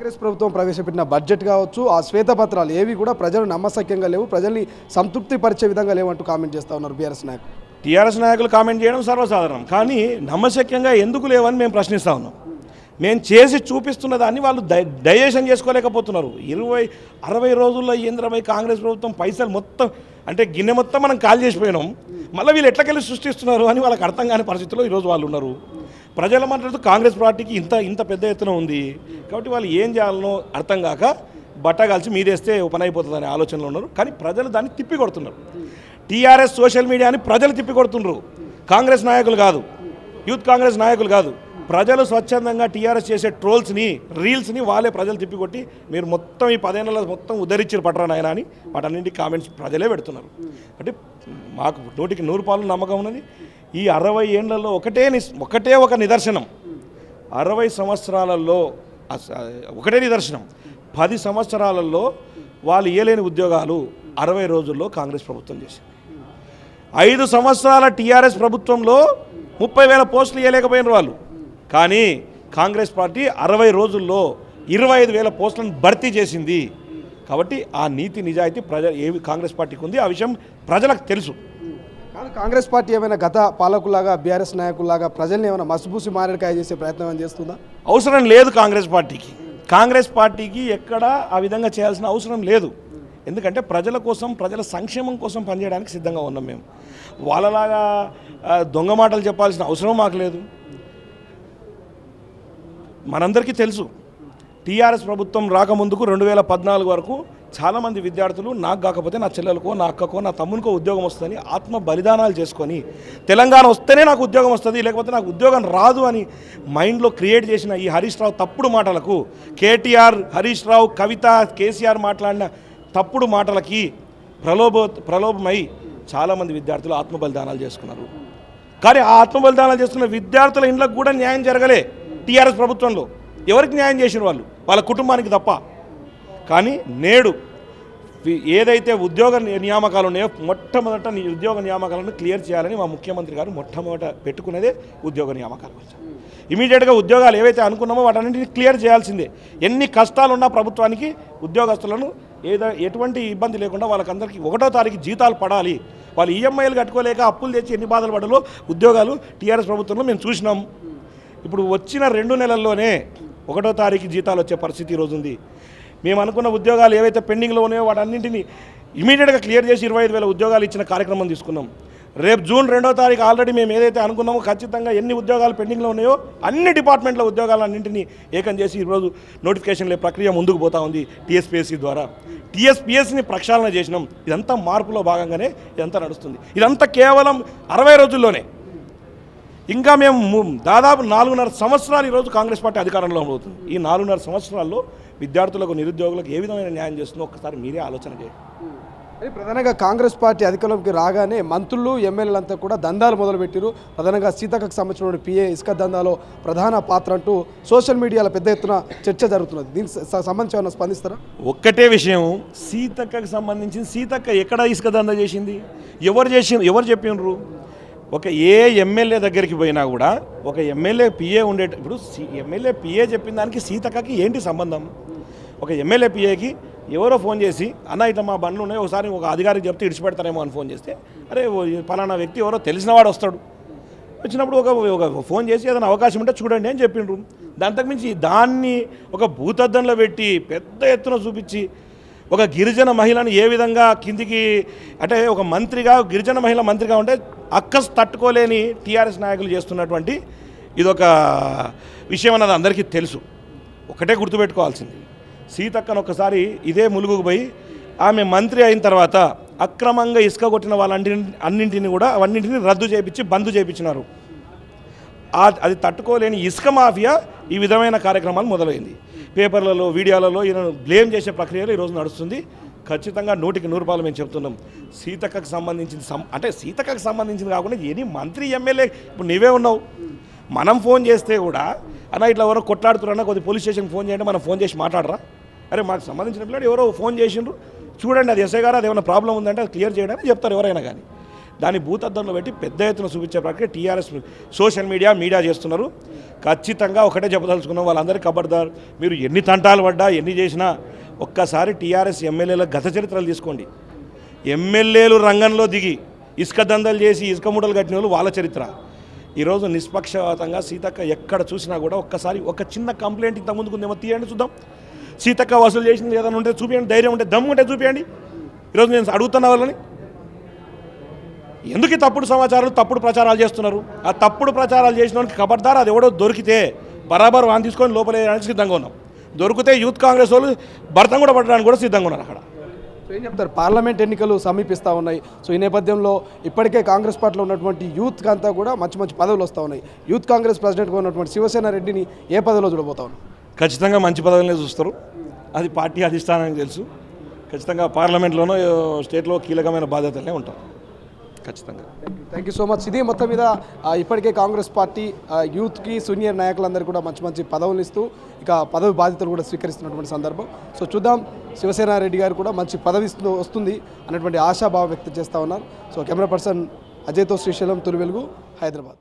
కాంగ్రెస్ ప్రభుత్వం ప్రవేశపెట్టిన బడ్జెట్ కావచ్చు, ఆ శ్వేతపత్రాలు ఏవి కూడా ప్రజలు నమ్మశక్యంగా లేవు, ప్రజల్ని సంతృప్తి పరిచే విధంగా లేవంటూ కామెంట్ చేస్తూ ఉన్నారు బీఆర్ఎస్ నాయకులు. టీఆర్ఎస్ నాయకులు కామెంట్ చేయడం సర్వసాధారణం, కానీ నమ్మశక్యంగా ఎందుకు లేవని మేము ప్రశ్నిస్తూ ఉన్నాం. మేము చేసి చూపిస్తున్న దాన్ని వాళ్ళు డైజెషన్ చేసుకోలేకపోతున్నారు. 60 రోజుల్లో ఏంద్రమై కాంగ్రెస్ ప్రభుత్వం పైసలు మొత్తం అంటే గిన్నె మొత్తం మనం కాల్ చేసిపోయినాం, మళ్ళీ వీళ్ళు ఎట్లకెళ్ళి సృష్టిస్తున్నారు అని వాళ్ళకి అర్థం కాని పరిస్థితిలో ఈరోజు వాళ్ళు ఉన్నారు. ప్రజల మాట్లాడుతూ కాంగ్రెస్ పార్టీకి ఇంత పెద్ద ఎత్తున ఉంది కాబట్టి వాళ్ళు ఏం చేయాలనో అర్థం కాక బట్టగాల్చి మీదేస్తే పని అయిపోతుందనే ఆలోచనలో ఉన్నారు. కానీ ప్రజలు దాన్ని తిప్పికొడుతున్నారు. టీఆర్ఎస్ సోషల్ మీడియాని ప్రజలు తిప్పికొడుతున్నారు, కాంగ్రెస్ నాయకులు కాదు, యూత్ కాంగ్రెస్ నాయకులు కాదు. ప్రజలు స్వచ్ఛందంగా టీఆర్ఎస్ చేసే ట్రోల్స్ని, రీల్స్ని వాళ్ళే ప్రజలు తిప్పికొట్టి మీరు మొత్తం ఈ 10 ఏళ్ళలో మొత్తం ఉద్ధరించారు పట్టరా నాయన అని వాటన్నింటి కామెంట్స్ ప్రజలే పెడుతున్నారు. అంటే మాకు 100% నమ్మకం ఉన్నది. ఈ 60 ఏళ్లలో ఒకటే ఒక నిదర్శనం, 60 సంవత్సరాలలో ఒకటే నిదర్శనం, 10 సంవత్సరాలలో వాళ్ళు ఇయ్యలేని ఉద్యోగాలు 60 రోజుల్లో కాంగ్రెస్ ప్రభుత్వం చేసింది. 5 సంవత్సరాల టీఆర్ఎస్ ప్రభుత్వంలో 30,000 పోస్టులు ఇవ్వలేకపోయినారు వాళ్ళు, కానీ కాంగ్రెస్ పార్టీ 60 రోజుల్లో 25,000 పోస్టులను భర్తీ చేసింది. కాబట్టి ఆ నీతి నిజాయితీ కాంగ్రెస్ పార్టీకి ఉంది, ఆ విషయం ప్రజలకు తెలుసు. కానీ కాంగ్రెస్ పార్టీ ఏమైనా గత పాలకులాగా బీఆర్ఎస్ నాయకుల్లాగా ప్రజల్ని ఏమైనా మసిపూసి మారేడుకాయ చేసే ప్రయత్నం చేస్తుందా? అవసరం లేదు కాంగ్రెస్ పార్టీకి ఎక్కడ ఆ విధంగా చేయాల్సిన అవసరం లేదు. ఎందుకంటే ప్రజల కోసం, ప్రజల సంక్షేమం కోసం పనిచేయడానికి సిద్ధంగా ఉన్నాం మేము. వాళ్ళలాగా దొంగ మాటలు చెప్పాల్సిన అవసరం మాకు లేదు. మనందరికీ తెలుసు, టీఆర్ఎస్ ప్రభుత్వం రాకముందుకు 2014 వరకు చాలామంది విద్యార్థులు నాకు కాకపోతే నా చెల్లెలకో, నా అక్కకో, నా తమ్మునికో ఉద్యోగం వస్తుందని ఆత్మ బలిదానాలు చేసుకొని తెలంగాణ వస్తేనే నాకు ఉద్యోగం వస్తుంది, లేకపోతే నాకు ఉద్యోగం రాదు అని మైండ్లో క్రియేట్ చేసిన ఈ హరీష్ రావు తప్పుడు మాటలకు, కేటీఆర్, హరీష్ రావు, కవిత, కేసీఆర్ మాట్లాడిన తప్పుడు మాటలకి ప్రలోభమై చాలామంది విద్యార్థులు ఆత్మ బలిదానాలు చేసుకున్నారు. కానీ ఆ ఆత్మ బలిదానాలు చేసుకున్న విద్యార్థుల ఇండ్లకు కూడా న్యాయం జరగలే టీఆర్ఎస్ ప్రభుత్వంలో. ఎవరికి న్యాయం చేసిన వాళ్ళు? వాళ్ళ కుటుంబానికి తప్ప. కానీ నేడు ఏదైతే ఉద్యోగ నియామకాలు ఉన్నాయో మొట్టమొదట ఉద్యోగ నియామకాలను క్లియర్ చేయాలని మా ముఖ్యమంత్రి గారు మొట్టమొదట పెట్టుకునేదే ఉద్యోగ నియామకాల గురించి. ఇమీడియట్గా ఉద్యోగాలు ఏవైతే అనుకున్నామో వాటన్నింటినీ క్లియర్ చేయాల్సిందే. ఎన్ని కష్టాలున్నా ప్రభుత్వానికి ఉద్యోగస్తులను ఎటువంటి ఇబ్బంది లేకుండా వాళ్ళకందరికీ 1వ తారీఖు జీతాలు పడాలి. వాళ్ళు ఈఎంఐలు కట్టుకోలేక అప్పులు తెచ్చి ఎన్ని బాధలు పడాలో ఉద్యోగాలు టీఆర్ఎస్ ప్రభుత్వంలో మేము చూసినాం. ఇప్పుడు వచ్చిన 2 నెలల్లోనే 1వ తారీఖు జీతాలు వచ్చే పరిస్థితి ఈరోజు ఉంది. మేము అనుకున్న ఉద్యోగాలు ఏవైతే పెండింగ్లో ఉన్నాయో వాటన్నింటినీ ఇమీడియట్గా క్లియర్ చేసి 25,000 ఉద్యోగాలు ఇచ్చిన కార్యక్రమం తీసుకున్నాం. రేపు జూన్ 2వ తారీఖు ఆల్రెడీ మేము ఏదైతే అనుకున్నామో ఖచ్చితంగా ఎన్ని ఉద్యోగాలు పెండింగ్లో ఉన్నాయో అన్ని డిపార్ట్మెంట్ల ఉద్యోగాలన్నింటినీ ఏకం చేసి ఈరోజు నోటిఫికేషన్ల ప్రక్రియ ముందుకు పోతా ఉంది టీఎస్పీఎస్సీ ద్వారా. టీఎస్పీఎస్సీని ప్రక్షాళన చేసినాం. ఇదంతా మార్పులో భాగంగానే ఇదంతా నడుస్తుంది. ఇదంతా కేవలం 60 రోజుల్లోనే. ఇంకా మేము దాదాపు 4.5 సంవత్సరాలు ఈరోజు కాంగ్రెస్ పార్టీ అధికారంలో అవుతుంది. ఈ 4.5 సంవత్సరాల్లో విద్యార్థులకు, నిరుద్యోగులకు ఏ విధమైన న్యాయం చేస్తుందో ఒక్కసారి మీరే ఆలోచన చేయండి. అది ప్రధానంగా కాంగ్రెస్ పార్టీ అధికారంలోకి రాగానే మంత్రులు, ఎమ్మెల్యేలంతా కూడా దందాలు మొదలుపెట్టారు. ప్రధానంగా సీతక్కకు సంబంధించిన పిఏ ఇసుక దందాలో ప్రధాన పాత్ర అంటూ సోషల్ మీడియాలో పెద్ద ఎత్తున చర్చ జరుగుతున్నది. దీనికి సంబంధించి ఏమైనా స్పందిస్తారా? ఒక్కటే విషయం, సీతక్కకు సంబంధించి సీతక్క ఎక్కడ ఇసుక దందా చేసింది? ఎవరు చెప్పినారు? ఒక ఏ ఎమ్మెల్యే దగ్గరికి పోయినా కూడా ఒక ఎమ్మెల్యే పిఏ ఇప్పుడు ఎమ్మెల్యే పిఏ చెప్పిన దానికి సీతక్కకి ఏంటి సంబంధం? ఒక ఎమ్మెల్యే పిఏకి ఎవరో ఫోన్ చేసి అన్న ఇట్లా మా బండ్లు ఉన్నాయి, ఒకసారి ఒక అధికారికి చెప్తే ఇడిచిపెడతారేమో అని ఫోన్ చేస్తే, అరే పలానా వ్యక్తి ఎవరో తెలిసినవాడు వస్తాడు, వచ్చినప్పుడు ఒక ఫోన్ చేసి ఏదైనా అవకాశం ఉంటే చూడండి అని చెప్పిండ్రు. దాంతకు మించి దాన్ని ఒక భూతద్దంలో పెట్టి పెద్ద ఎత్తున చూపించి ఒక గిరిజన మహిళను ఏ విధంగా కిందికి, అంటే ఒక మంత్రిగా, గిరిజన మహిళ మంత్రిగా ఉంటే అక్కస్ తట్టుకోలేని టీఆర్ఎస్ నాయకులు చేస్తున్నటువంటి ఇదొక విషయం అన్నది అందరికీ తెలుసు. ఒకటే గుర్తుపెట్టుకోవాల్సింది, సీతక్కను ఒకసారి ఇదే ములుగుకు పోయి ఆమె మంత్రి అయిన తర్వాత అక్రమంగా ఇసుక కొట్టిన అన్నింటినీ రద్దు చేయించి బంద్ చేయించినారు. అది తట్టుకోలేని ఇసుక మాఫియా ఈ విధమైన కార్యక్రమాలు మొదలైంది. పేపర్లలో, వీడియోలలో ఈయనను బ్లేమ్ చేసే ప్రక్రియలో ఈరోజు నడుస్తుంది. ఖచ్చితంగా 100% మేము చెప్తున్నాం. సీతక్కకు సంబంధించింది కాకుండా ఎనీ మంత్రి, ఎమ్మెల్యే, ఇప్పుడు నీవే ఉన్నావు, మనం ఫోన్ చేస్తే కూడా అన్న ఇట్లా ఎవరో కొట్లాడుతున్నారన్నా కొద్ది పోలీస్ స్టేషన్కి ఫోన్ చేయండి, మనం ఫోన్ చేసి మాట్లాడరా? అరే మాకు సంబంధించిన పిల్లలు ఎవరో ఫోన్ చేసిండ్రు, చూడండి అది ఎస్ఐ గారు, అది ఏమైనా ప్రాబ్లం ఉందంటే అది క్లియర్ చేయడానికి చెప్తారు ఎవరైనా. కానీ దాన్ని భూతద్దంలో పెట్టి పెద్ద ఎత్తున చూపించే ప్రక్రియ టీఆర్ఎస్ సోషల్ మీడియా చేస్తున్నారు. ఖచ్చితంగా ఒకటే చెప్పదలుచుకున్నాం, వాళ్ళందరికీ ఖబర్దార్. మీరు ఎన్ని తంటాలు పడ్డా ఎన్ని చేసినా ఒక్కసారి టీఆర్ఎస్ ఎమ్మెల్యేల గత చరిత్రలు తీసుకోండి. ఎమ్మెల్యేలు రంగంలో దిగి ఇసుక దందలు చేసి ఇసుక మూటలు కట్టిన వాళ్ళు వాళ్ళ చరిత్ర. ఈరోజు నిష్పక్షపాతంగా సీతక్క ఎక్కడ చూసినా కూడా ఒక్కసారి ఒక చిన్న కంప్లైంట్ ఇంత ముందుకు ఉందేమో తీయండి చూద్దాం. సీతక్క వసూలు చేసింది ఏదైనా ఉంటే చూపించండి, ధైర్యం ఉంటే దమ్ము ఉంటే చూపించండి. ఈరోజు నేను అడుగుతున్న వాళ్ళని ఎందుకు తప్పుడు సమాచారాలు తప్పుడు ప్రచారాలు చేస్తున్నారు? ఆ తప్పుడు ప్రచారాలు చేసిన వానికి ఖబర్దార్. అది ఎవడో దొరికితే బరాబర్ వాన్ తీసుకొని లోపలేయడానికి సిద్ధంగా ఉన్నాం. దొరికితే యూత్ కాంగ్రెస్ వాళ్ళు భర్తం కూడా పట్టడానికి కూడా సిద్ధంగా ఉన్నారు. అక్కడ ఏం చెప్తారు? పార్లమెంట్ ఎన్నికలు సమీపిస్తూ ఉన్నాయి. సో ఈ నేపథ్యంలో ఇప్పటికే కాంగ్రెస్ పార్టీలో ఉన్నటువంటి యూత్కి అంతా కూడా మంచి మంచి పదవులు వస్తూ ఉన్నాయి. యూత్ కాంగ్రెస్ ప్రెసిడెంట్గా ఉన్నటువంటి శివసేన రెడ్డిని ఏ పదవిలో చూడబోతా ఉన్నారు? ఖచ్చితంగా మంచి పదవులనే చూస్తారు. అది పార్టీ అధిష్టానానికి తెలుసు. ఖచ్చితంగా పార్లమెంట్లోనో స్టేట్లో కీలకమైన బాధ్యతలనే ఉంటాం. ఖచ్చితంగా. Thank you so much. ఇది మొత్తం మీద ఇప్పటికే కాంగ్రెస్ పార్టీ యూత్కి సీనియర్ నాయకులందరూ కూడా మంచి మంచి పదవులు ఇస్తూ ఇక పదవి బాధ్యతలు కూడా స్వీకరిస్తున్నటువంటి సందర్భం. సో చూద్దాం, శివసేన రెడ్డి గారు కూడా మంచి పదవి వస్తుంది అన్నటువంటి ఆశాభావం వ్యక్తం చేస్తూ ఉన్నారు. సో కెమెరా పర్సన్ అజయ్తో శ్రీశైలం, తొలి వెలుగు, హైదరాబాద్.